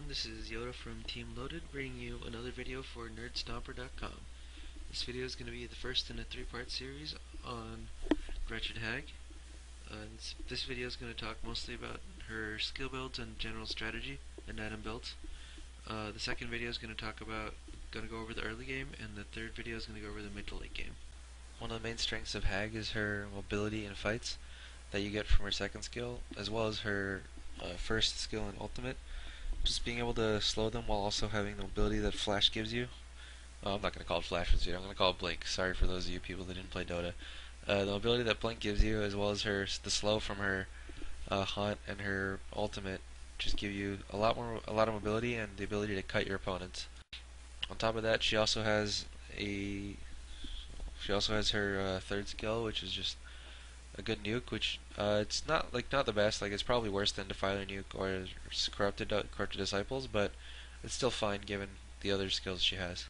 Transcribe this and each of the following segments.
this is Yoda from Team Loaded, bringing you another video for nerdstomper.com. This video is going to be the first in a three-part series on Gretchen Hag. This video is going to talk mostly about her skill builds and general strategy and item builds. The second video is going to go over the early game, and the third video is going to go over the mid to late game. One of the main strengths of Hag is her mobility in fights that you get from her second skill, as well as her first skill and ultimate. Just being able to slow them while also having the mobility that Flash gives you. I'm not going to call it Flash this video, I'm going to call it Blink. Sorry for those of you people that didn't play Dota. The mobility that Blink gives you, as well as the slow from her HON and her ultimate, just give you a lot of mobility and the ability to cut your opponents. On top of that, she also has her third skill, which is just a good nuke, which it's not the best. Like, it's probably worse than Defiler Nuke or Corrupted Disciples, but it's still fine given the other skills she has.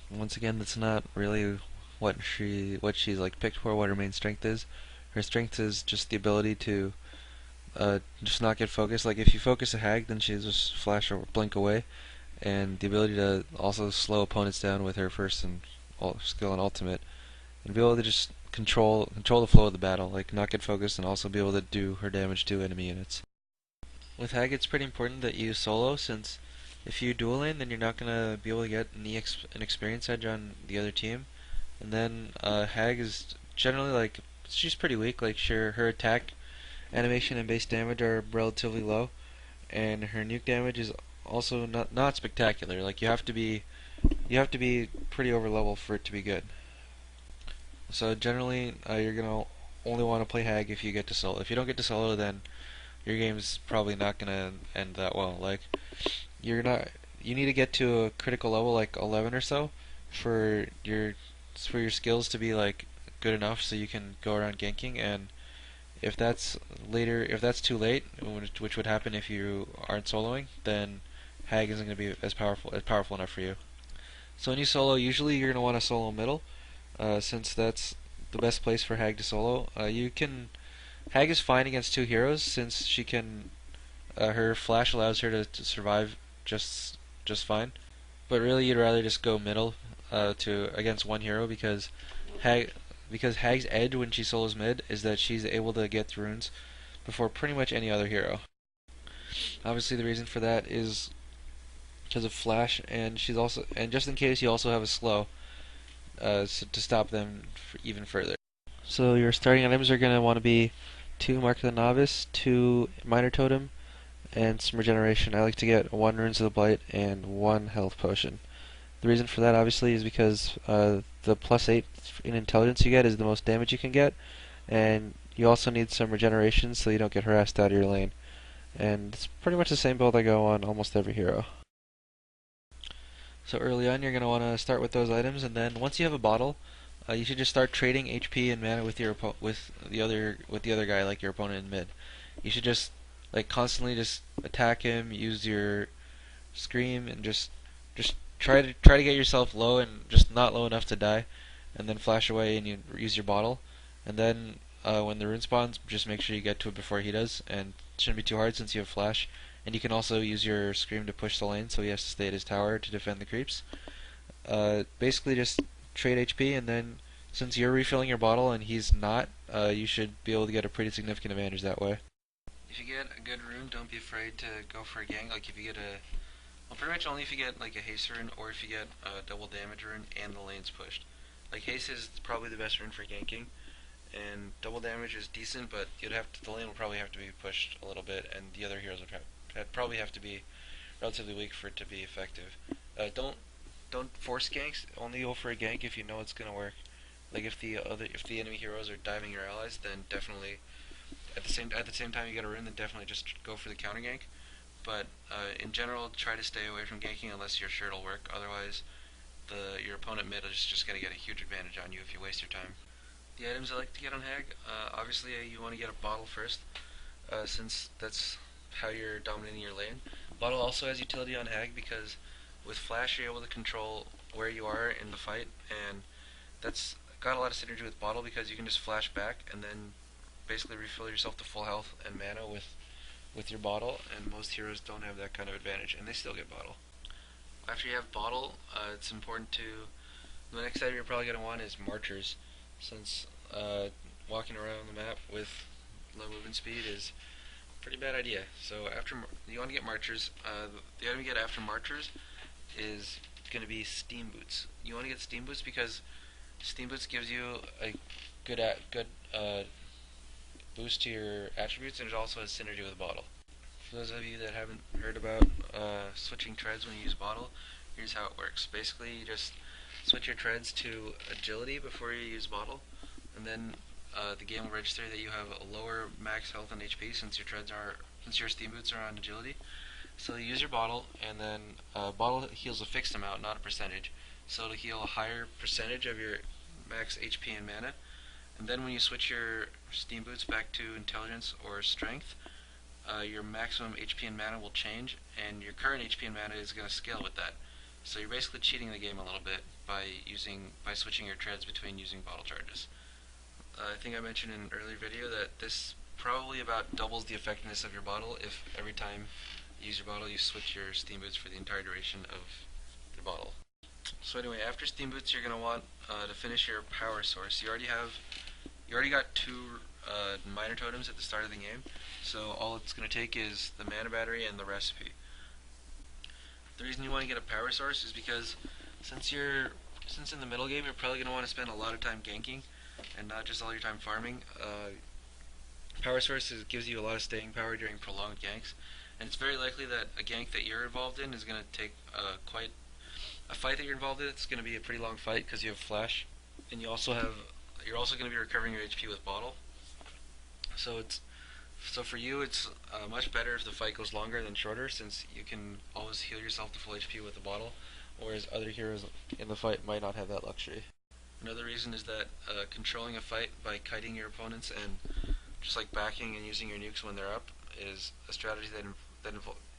Once again, that's not really what she's like picked for. What her main strength is. Her strength is just the ability to just not get focused. Like, if you focus a Hag, then she just flash or blink away, and the ability to also slow opponents down with her first and skill and ultimate, and be able to just control the flow of the battle, like not get focused, and also be able to do her damage to enemy units. With Hag, it's pretty important that you solo, since if you dual lane, then you're not gonna be able to get an experience edge on the other team. And then Hag is generally she's pretty weak. Like, sure, her attack, animation, and base damage are relatively low, and her nuke damage is also not spectacular. Like, you have to be pretty over level for it to be good. So generally, you're gonna only want to play Hag if you get to solo. If you don't get to solo, then your game's probably not gonna end that well. Like, you need to get to a critical level, like 11 or so, for your skills to be like good enough so you can go around ganking. And if that's too late, which would happen if you aren't soloing, then Hag isn't gonna be as powerful enough for you. So when you solo, usually you're gonna want to solo middle. Since that's the best place for Hag to solo. Hag is fine against two heroes, since she can, her flash allows her to survive just fine. But really, you'd rather just go middle against one hero, because Hag's edge when she solos mid is that she's able to get the runes before pretty much any other hero. Obviously, the reason for that is because of flash, and just in case, you also have a slow. To stop them even further. So your starting items are going to want to be 2 Mark of the Novice, 2 Minor Totem, and some regeneration. I like to get 1 Runes of the Blight and 1 Health Potion. The reason for that, obviously, is because the +8 in intelligence you get is the most damage you can get, and you also need some regeneration so you don't get harassed out of your lane. And it's pretty much the same build I go on almost every hero. So early on, you're going to want to start with those items, and then once you have a bottle, you should just start trading HP and mana with the other guy, like your opponent in mid. You should just constantly just attack him, use your scream, and just try to get yourself low and just not low enough to die, and then flash away and you use your bottle. And then when the rune spawns, just make sure you get to it before he does, and it shouldn't be too hard since you have flash. And you can also use your scream to push the lane, so he has to stay at his tower to defend the creeps. Basically just trade HP, and then since you're refilling your bottle and he's not, you should be able to get a pretty significant advantage that way. If you get a good rune, don't be afraid to go for a gank. Like, if you get pretty much only if you get like a haste rune, or if you get a double damage rune and the lane's pushed. Like, haste is probably the best rune for ganking, and double damage is decent, but the lane will probably have to be pushed a little bit, and the other heroes would probably have to be relatively weak for it to be effective. Don't force ganks. Only go for a gank if you know it's gonna work. Like, if the enemy heroes are diving your allies, then definitely at the same time you get a rune, then definitely just go for the counter gank. But in general, try to stay away from ganking unless you're sure it'll work. Otherwise, your opponent mid is just gonna get a huge advantage on you if you waste your time. The items I like to get on Hag, obviously you want to get a bottle first, since that's how you're dominating your lane. Bottle also has utility on Hag because with flash you're able to control where you are in the fight, and that's got a lot of synergy with bottle because you can just flash back and then basically refill yourself to full health and mana with with your bottle, and most heroes don't have that kind of advantage, and they still get bottle. After you have bottle, it's important to the next item you're probably going to want is marchers, since walking around the map with low movement speed is a pretty bad idea. So after you want to get marchers, the item you get after marchers is going to be steam boots. You want to get steam boots because steam boots gives you a good boost to your attributes, and it also has synergy with bottle. For those of you that haven't heard about switching treads when you use bottle, here's how it works. Basically, you just switch your treads to agility before you use bottle, and then the game will register that you have a lower max health and HP since your steam boots are on agility. So you use your bottle, and then bottle heals a fixed amount, not a percentage. So it'll heal a higher percentage of your max HP and mana. And then when you switch your steam boots back to intelligence or strength, your maximum HP and mana will change, and your current HP and mana is going to scale with that. So you're basically cheating the game a little bit by switching your treads between using bottle charges. I think I mentioned in an earlier video that this probably about doubles the effectiveness of your bottle if every time you use your bottle you switch your steam boots for the entire duration of the bottle. So anyway, after steam boots you're going to want to finish your power source. You already got two minor totems at the start of the game, so all it's going to take is the mana battery and the recipe. The reason you want to get a power source is because since in the middle game you're probably going to want to spend a lot of time ganking and not just all your time farming. Power source gives you a lot of staying power during prolonged ganks, and it's very likely that a gank that you're involved in is going to take quite a fight that you're involved in. It's going to be a pretty long fight because you have flash, and you're also going to be recovering your HP with bottle. So for you, it's much better if the fight goes longer than shorter, since you can always heal yourself to full HP with the bottle, whereas other heroes in the fight might not have that luxury. Another reason is that controlling a fight by kiting your opponents and just like backing and using your nukes when they're up is a strategy that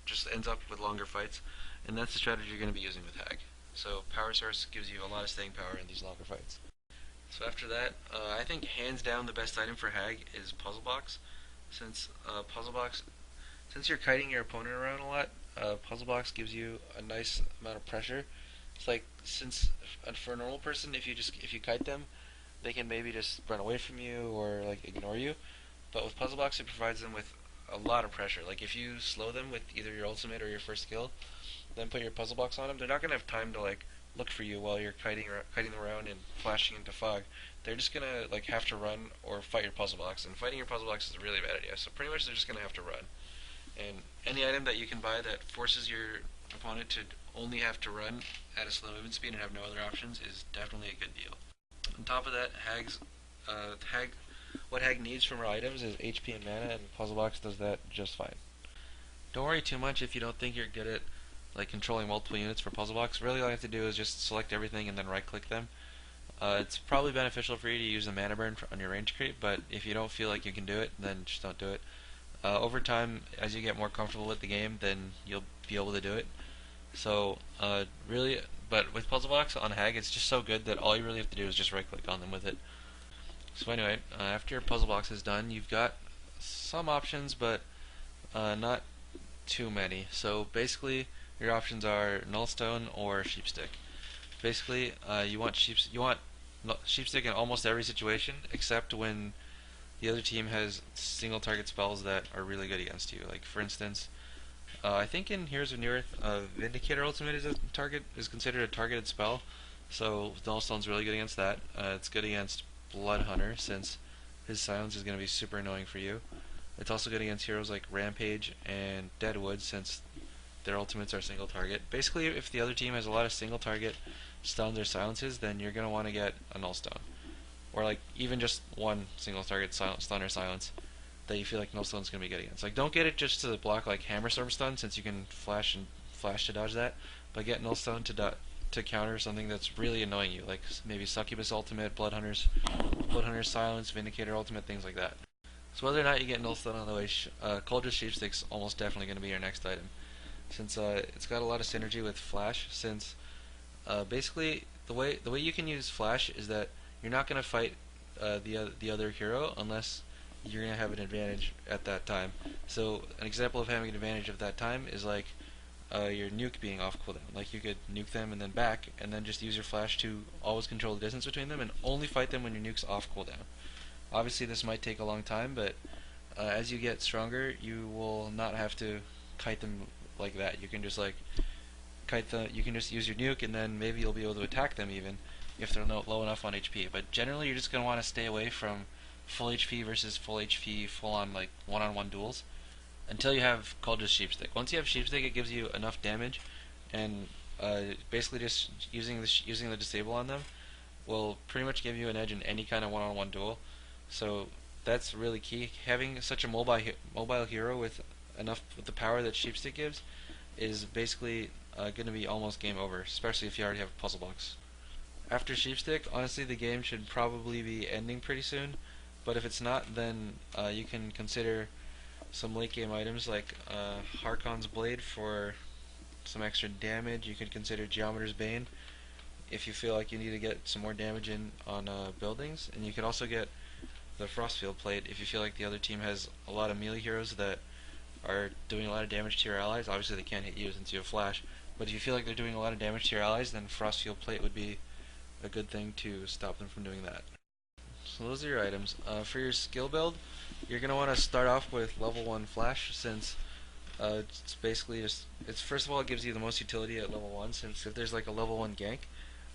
just ends up with longer fights, and that's the strategy you're going to be using with Hag. So Power Source gives you a lot of staying power in these longer fights. So after that, I think hands down the best item for Hag is Puzzle Box, since since you're kiting your opponent around a lot, Puzzle Box gives you a nice amount of pressure. It's like, since for a normal person, if you kite them, they can maybe just run away from you or like ignore you. But with Puzzle Box, it provides them with a lot of pressure. Like if you slow them with either your ultimate or your first skill, then put your Puzzle Box on them, they're not gonna have time to like look for you while you're kiting them around and flashing into fog. They're just gonna like have to run or fight your Puzzle Box, and fighting your Puzzle Box is a really bad idea. So pretty much they're just gonna have to run. And any item that you can buy that forces your opponent to only have to run at a slow movement speed and have no other options is definitely a good deal. On top of that, what Hag needs from her items is HP and mana, and Puzzle Box does that just fine. Don't worry too much if you don't think you're good at like controlling multiple units for Puzzle Box. Really all you have to do is just select everything and then right click them. It's probably beneficial for you to use the mana burn on your range creep, but if you don't feel like you can do it, then just don't do it. Over time, as you get more comfortable with the game, then you'll be able to do it. So really, but with Puzzle Box on Hag, it's just so good that all you really have to do is just right click on them with it. So anyway, after your Puzzle Box is done, you've got some options, but not too many. So basically, your options are Nullstone or Sheepstick. Basically, you want Sheepstick in almost every situation, except when the other team has single target spells that are really good against you. Like for instance, I think in Heroes of Newerth, Vindicator Ultimate is considered a targeted spell, so Nullstone's really good against that. It's good against Blood Hunter, since his silence is going to be super annoying for you. It's also good against heroes like Rampage and Deadwood, since their ultimates are single target. Basically, if the other team has a lot of single target stuns or silences, then you're going to want to get a Nullstone. Or like even just one single target stun or silence that you feel like Nullstone's going to be good against. Like don't get it just to block like Hammerstorm stun, since you can flash to dodge that, but get Nullstone to counter something that's really annoying you, like maybe Succubus ultimate, Blood Hunter's silence, Vindicator ultimate, things like that. So whether or not you get Nullstone on the way, Coldress Sheepstick's almost definitely going to be your next item, since it's got a lot of synergy with Flash. Since basically the way you can use Flash is that you're not going to fight the other hero unless you're gonna have an advantage at that time. So an example of having an advantage of that time is like your nuke being off cooldown. Like you could nuke them and then back, and then just use your flash to always control the distance between them, and only fight them when your nuke's off cooldown. Obviously, this might take a long time, but as you get stronger, you will not have to kite them like that. You can just like kite the. You can just use your nuke, and then maybe you'll be able to attack them even if they're low enough on HP. But generally, you're just gonna want to stay away from full HP versus full HP, full on like one-on-one duels until you have Cultist Sheepstick. Once you have Sheepstick, it gives you enough damage, and basically just using the disable on them will pretty much give you an edge in any kind of one-on-one duel. So that's really key. Having such a mobile hero with the power that Sheepstick gives is basically going to be almost game over, especially if you already have a puzzle box. After Sheepstick, honestly, the game should probably be ending pretty soon. But if it's not, then you can consider some late game items like Harkon's Blade for some extra damage. You could consider Geometer's Bane if you feel like you need to get some more damage in on buildings, and you could also get the Frostfield Plate if you feel like the other team has a lot of melee heroes that are doing a lot of damage to your allies. Obviously they can't hit you since you have Flash, but if you feel like they're doing a lot of damage to your allies, then Frostfield Plate would be a good thing to stop them from doing that. So those are your items. For your skill build, you're going to want to start off with level 1 Flash, since it's basically just, first of all, it gives you the most utility at level 1, since if there's like a level 1 gank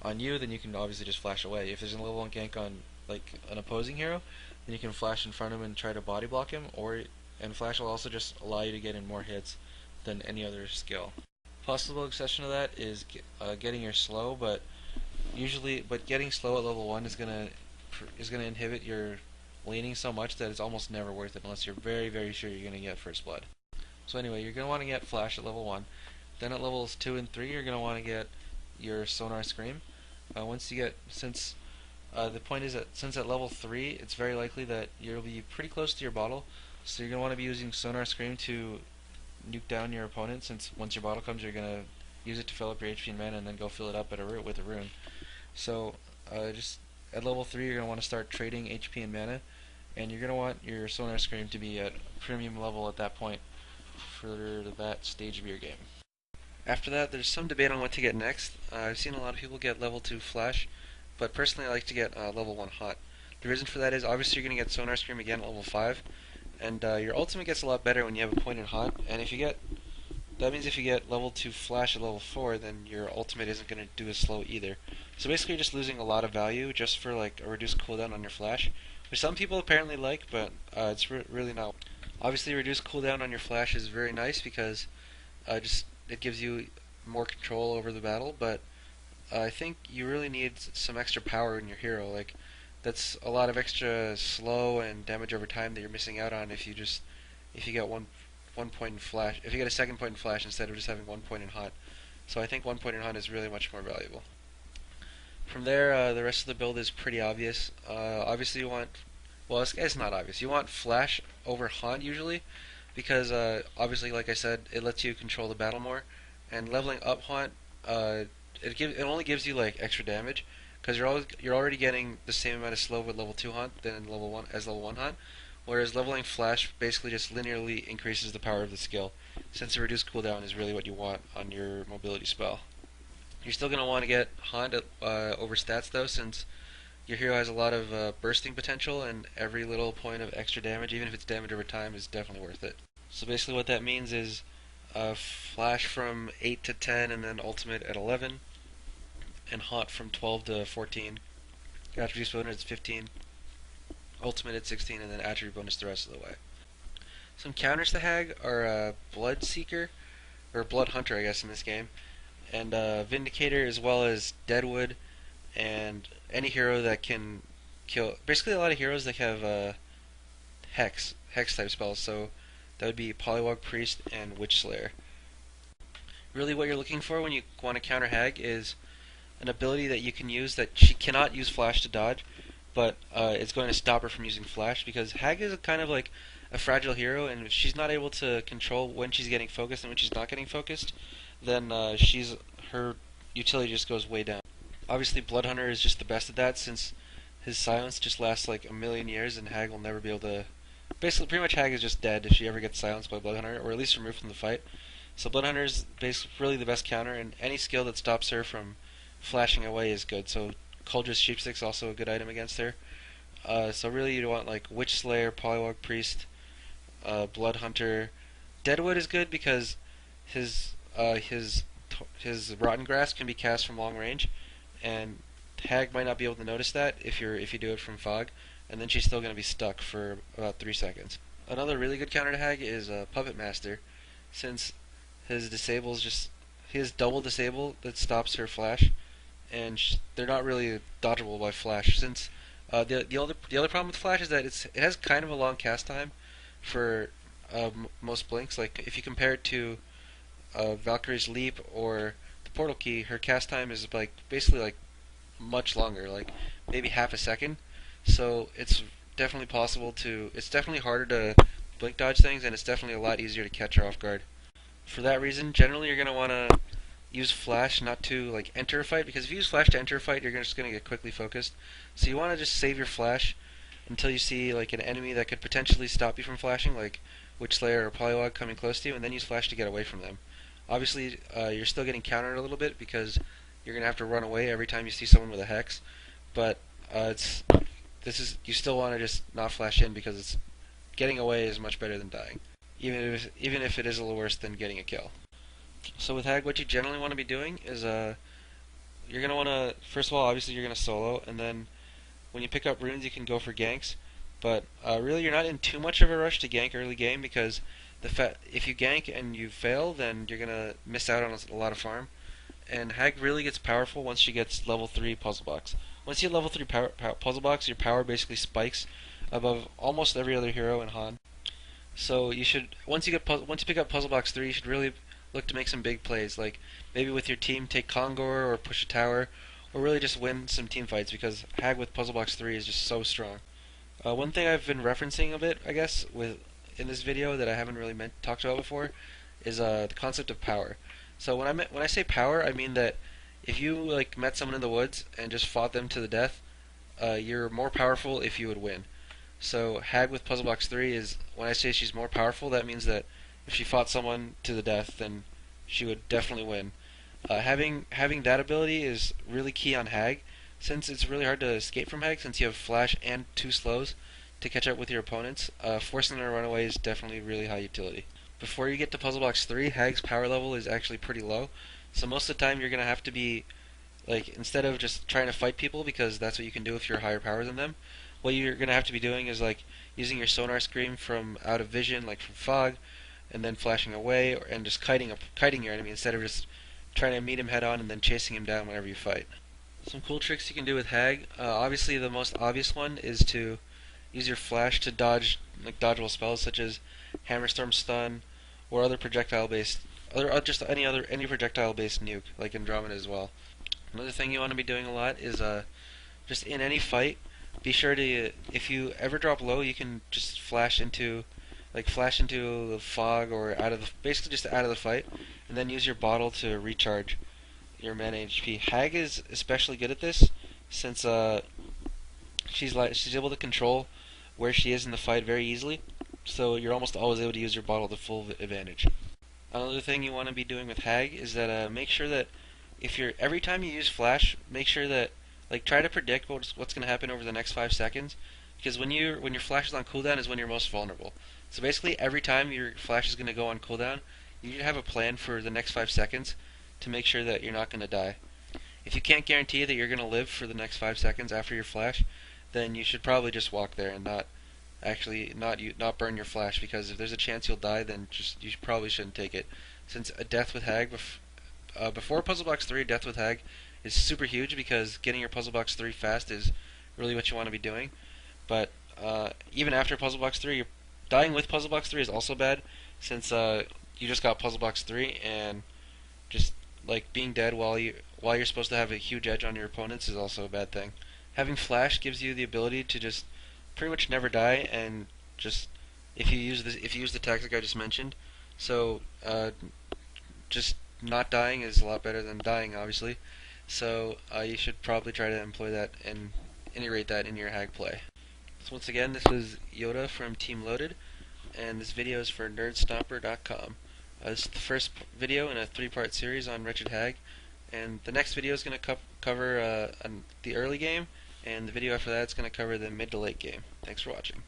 on you, then you can obviously just flash away. If there's a level 1 gank on like an opposing hero, then you can flash in front of him and try to body block him, and flash will also just allow you to get in more hits than any other skill. Possible exception to that is getting your slow, but getting slow at level 1 is gonna inhibit your laning so much that it's almost never worth it unless you're very, very sure you're gonna get first blood. So anyway, you're gonna want to get flash at level 1. Then at levels 2 and 3, you're gonna want to get your Sonar Scream. The point is that since at level 3, it's very likely that you'll be pretty close to your bottle, so you're gonna want to be using Sonar Scream to nuke down your opponent. Since once your bottle comes, you're gonna use it to fill up your HP and mana, and then go fill it up with a rune. So just at level 3, you're gonna want to start trading HP and mana, and you're gonna want your Sonar Scream to be at premium level at that point for that stage of your game. After that, there's some debate on what to get next. I've seen a lot of people get level 2 Flash, but personally I like to get level 1 Hot. The reason for that is obviously you're going to get Sonar Scream again at level 5, and your ultimate gets a lot better when you have a point in Hot, and that means if you get level 2 Flash at level 4, then your ultimate isn't going to do as slow either. So basically you're just losing a lot of value just for like a reduced cooldown on your Flash, which some people apparently like, but it's really not. Obviously reduced cooldown on your Flash is very nice because it gives you more control over the battle, but I think you really need some extra power in your hero. Like, that's a lot of extra slow and damage over time that you're missing out on if you get one point in Flash, if you get a second point in Flash instead of just having 1 point in Hot. So I think 1 point in Hot is really much more valuable. From there, the rest of the build is pretty obvious. Obviously you want, well, it's not obvious. You want Flash over Haunt usually, because obviously, like I said, it lets you control the battle more, and leveling up Haunt, it only gives you like extra damage, because you're already getting the same amount of slow with level 2 Haunt than level 1 Haunt, whereas leveling Flash basically just linearly increases the power of the skill, since the reduced cooldown is really what you want on your mobility spell. You're still going to want to get Haunt over stats though, since your hero has a lot of bursting potential, and every little point of extra damage, even if it's damage over time, is definitely worth it. So basically what that means is Flash from 8 to 10, and then Ultimate at 11, and Haunt from 12 to 14. Attribute bonus at 15, Ultimate at 16, and then Attribute bonus the rest of the way. Some counters to Hag are Blood Seeker, or Blood Hunter I guess in this game, and Vindicator, as well as Deadwood, and any hero that can kill. Basically a lot of heroes that have Hex type spells, so that would be Polywog Priest and Witch Slayer. Really what you're looking for when you want to counter Hag is an ability that you can use that she cannot use Flash to dodge, but it's going to stop her from using Flash, because Hag is kind of like a fragile hero, and if she's not able to control when she's getting focused and when she's not getting focused, then her utility just goes way down. Obviously Blood Hunter is just the best at that, since his silence just lasts like a million years, and Hag will never be able to Basically, pretty much Hag is just dead if she ever gets silenced by Bloodhunter, or at least removed from the fight. So Bloodhunter is basically really the best counter, and any skill that stops her from flashing away is good. So Culdra's Sheepstick's also a good item against her. So really you'd want like Witch Slayer, Polywog Priest, Bloodhunter. Deadwood is good because his his Rotten Grass can be cast from long range, and Hag might not be able to notice that if you do it from fog, and then she's still going to be stuck for about 3 seconds. Another really good counter to Hag is Puppet Master, since his disables just he has double disable that stops her flash, and they're not really dodgeable by flash. Since the other problem with flash is that it has kind of a long cast time for most blinks. Like if you compare it to Valkyrie's Leap or the Portal Key, her cast time is like basically like much longer, like maybe half a second. So it's definitely possible to. It's definitely harder to blink dodge things, and it's definitely a lot easier to catch her off guard. For that reason, generally you're gonna want to use flash not to like enter a fight, because if you use flash to enter a fight, you're just gonna get quickly focused. So you want to just save your flash until you see like an enemy that could potentially stop you from flashing, like Witch Slayer or Polywog coming close to you, and then use flash to get away from them. Obviously, you're still getting countered a little bit because you're gonna have to run away every time you see someone with a hex, but it's this is you still want to just not flash in because it's getting away is much better than dying, even if it is a little worse than getting a kill. So with Hag, what you generally want to be doing is you're gonna want to first of all, obviously you're gonna solo, and then when you pick up runes, you can go for ganks. But really, you're not in too much of a rush to gank early game because if you gank and you fail, then you're gonna miss out on a lot of farm. And Hag really gets powerful once she gets level 3 puzzle box. Once you get level 3 puzzle box, your power basically spikes above almost every other hero in HON. So you should once you pick up puzzle box 3, you should really look to make some big plays, like maybe with your team take Kongor or push a tower, or really just win some team fights because Hag with puzzle box 3 is just so strong. One thing I've been referencing a bit, I guess, with in this video that I haven't really talked about before, is the concept of power. So when I say power, I mean that if you like met someone in the woods and just fought them to the death, you're more powerful if you would win. So Hag with Puzzle Box 3 is when I say she's more powerful, that means that if she fought someone to the death, then she would definitely win. Having that ability is really key on Hag, since it's really hard to escape from Hag since you have flash and 2 slows to catch up with your opponents. Forcing them to run away is definitely really high utility. Before you get to Puzzle Box 3, Hag's power level is actually pretty low, so most of the time you're gonna have to be like, instead of just trying to fight people because that's what you can do if you're higher power than them, what you're gonna have to be doing is like using your sonar screen from out of vision, like from fog, and then flashing away, and just kiting your enemy instead of just trying to meet him head on and then chasing him down whenever you fight. Some cool tricks you can do with Hag. Obviously, the most obvious one is to use your flash to dodge like dodgeable spells such as Hammerstorm Stun or other projectile-based, just any projectile-based nuke like Andromeda as well. Another thing you want to be doing a lot is just in any fight, be sure to if you ever drop low, you can just flash into the fog or basically just out of the fight, and then use your bottle to recharge your mana HP. Hag is especially good at this since she's able to control where she is in the fight very easily, so you're almost always able to use your bottle to full advantage. Another thing you want to be doing with Hag is that make sure that if you're every time you use flash, make sure that like try to predict what's going to happen over the next 5 seconds, because when your flash is on cooldown is when you're most vulnerable. So basically, every time your flash is going to go on cooldown, you need to have a plan for the next 5 seconds to make sure that you're not going to die. If you can't guarantee that you're going to live for the next 5 seconds after your flash, then you should probably just walk there and not burn your flash, because if there's a chance you'll die, then you probably shouldn't take it. Since a death with Hag before Puzzle Box 3, death with Hag is super huge because getting your Puzzle Box 3 fast is really what you want to be doing. But even after Puzzle Box 3, dying with Puzzle Box 3 is also bad, since you just got Puzzle Box 3, and just like being dead while you're supposed to have a huge edge on your opponents is also a bad thing. Having flash gives you the ability to just pretty much never die, and just if you use the tactic I just mentioned, so just not dying is a lot better than dying, obviously. So you should probably try to employ that and integrate that in your Hag play. So once again, this is Yoda from Team Loaded, and this video is for nerdstomper.com. This is the first video in a three-part series on Wretched Hag, and the next video is going to cover the early game, and the video after that is going to cover the mid to late game. Thanks for watching.